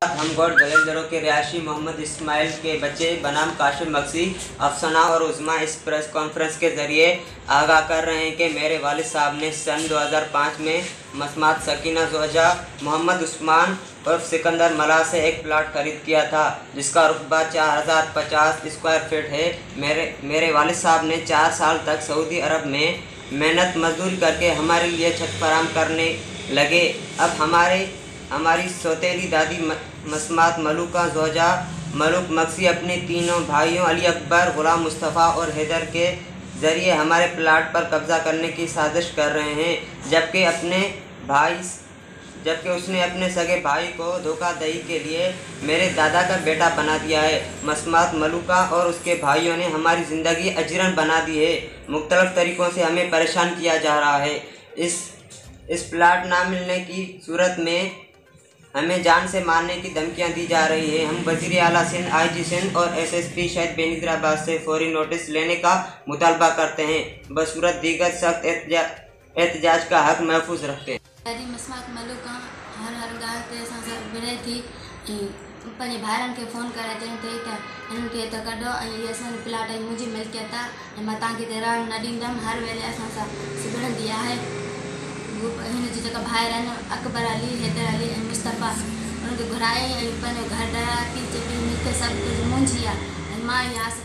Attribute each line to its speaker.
Speaker 1: हम गौर दलेंदरों के रिहायशी मोहम्मद इस्माइल के बच्चे बनाम काशिम मक्सी अफसाना और उज़मा इस प्रेस कॉन्फ्रेंस के ज़रिए आगाह कर रहे हैं कि मेरे वालिद साहब ने सन 2005 में मसमात सकीना ज़ौजा मोहम्मद उस्मान और सिकंदर मला से एक प्लाट खरीद किया था जिसका रुकबा 4050 स्क्वायर फीट है। मेरे वालिद साहब ने 4 साल तक सऊदी अरब में मेहनत मजदूरी करके हमारे लिए छत फराहम करने लगे। अब हमारी सौतेली दादी मसमात मलूका ज़ौजा मलूक मक्सी अपने तीनों भाइयों अली अकबर, ग़ुलाम मुस्तफ़ा और हैदर के ज़रिए हमारे प्लाट पर कब्ज़ा करने की साजिश कर रहे हैं, जबकि उसने अपने सगे भाई को धोखाधड़ी के लिए मेरे दादा का बेटा बना दिया है। मसमात मलूका और उसके भाइयों ने हमारी ज़िंदगी अजरन बना दी है। मुख्तलिफ़ तरीक़ों से हमें परेशान किया जा रहा है। इस प्लाट ना मिलने की सूरत में हमें जान से मारने की धमकियां दी जा रही है। हम वज़ीर आला सिंध, IG सिंध और SSP शहीद बेनज़ीर से फौरी नोटिस लेने का मुतालबा करते हैं। बसूरत दीगर सख्त एहतजाज का हक महफूज रखते हैं।
Speaker 2: मसमात मलूका हर ॻाल्हि ते असां सां विढ़े थी ऐं पंहिंजे भाइरनि खे फ़ोन करे चवनि थी त हिननि खे त कढो ऐं इहे असांजो प्लाट ऐं मुंहिंजी मिल्कियत आहे ऐं मां तव्हांखे हिते रहणु न ॾींदमि। हर वेले असां सां विढ़ंदी आहे। हिन जी जेका भाइर आहिनि अकबर अली, हैदर अली ऐं मुस्तफ़ा, उन्हनि खे घुराए ऐं पंहिंजो घरु ॾाया थी चई मूंखे सभु कुझु मुंहिंजी आहे ऐं मां इहा आस